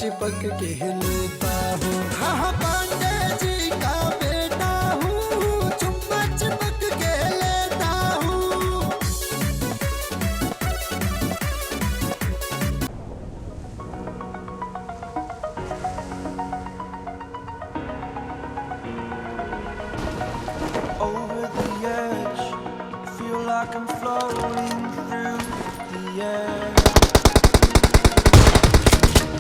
चिपक के लेता हूँ। हाँ पांडे जी का बेटा हूँ, चुम्मा चिपक के लेता हूँ। Over the edge, feel like I'm floating through the air.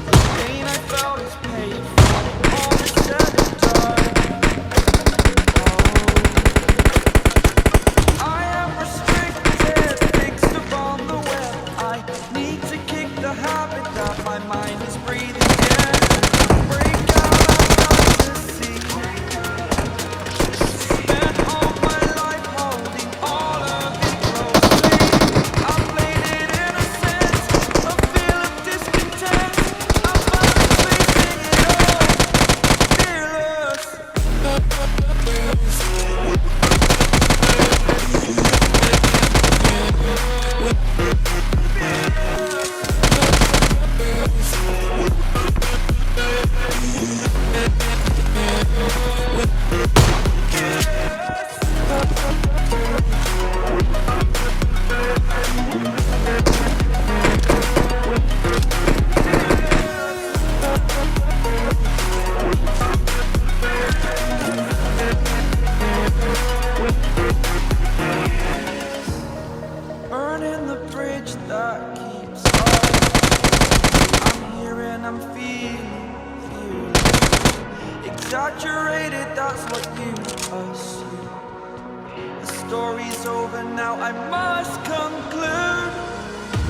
The pain I felt is paid for, all is said and done. Oh, I am restricted, fixed upon the web. I need to kick the habit that my mind is breathing in. Break out, I've got to see. Spent all my life holding all of it closely. I played it innocent, a feel of discontent. I'm finally facing it all, fearless. Burning the bridge that keeps us. I'm here and I'm feeling exaggerated, that's what you assume. The story's over now, I must conclude.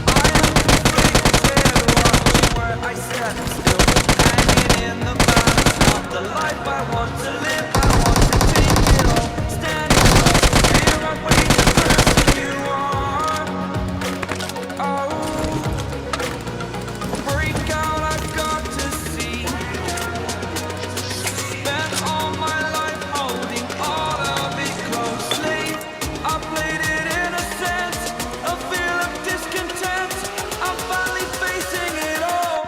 I am conflicted, watching where I stand still, hanging in the balance of the life I want to live. I want to take it all, standing up, fear I weigh the person you are. Oh, break out, I've got to see. Spent all my life holding all of it closely. I played it innocent, a feel of discontent. I'm finally facing it all.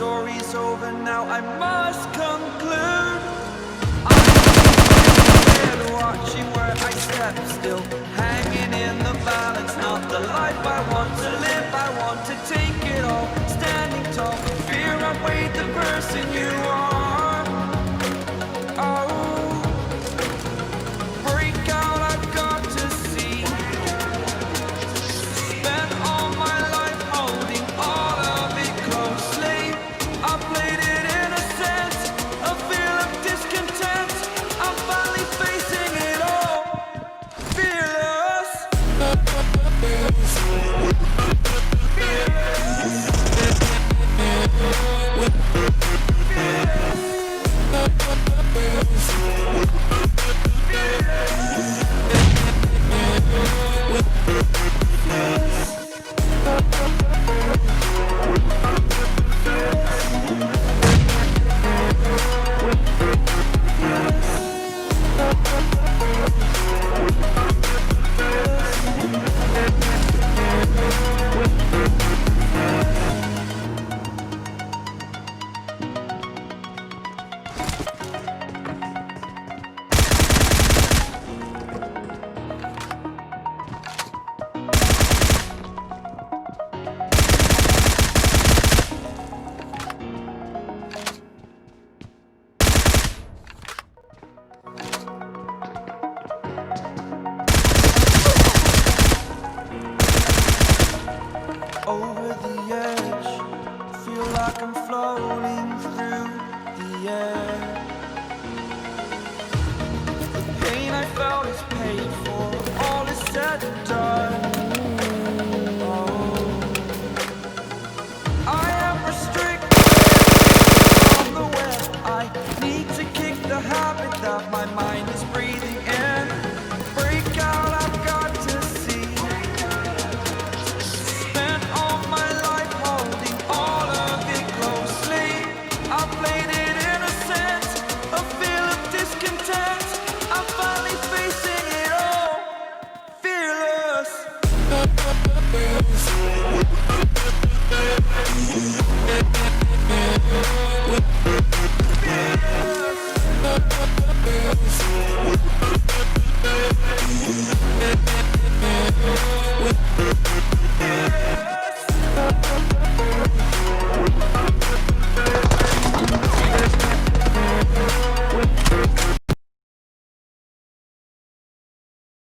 story's over now, I must conclude. I'm watching where I step still, hanging in the balance. Not the life I want to live, I want to take it all. Standing tall, fear outweighed the person you are. Oh, break out, I've got to see. Spent all my life holding all of it closely. I played it innocent, a feel of discontent. I'm finally facing it all, fearless. Over the edge, feel like I'm floating through the air. The pain I felt is paid for, all is said and done. Oh, I am restricted from the web. I need to kick the habit that my mind is breathing in. Break out, I've got to see. Spent all my life holding all of it closely. I played it innocent, a feel of discontent. I'm finally facing it all, fearless.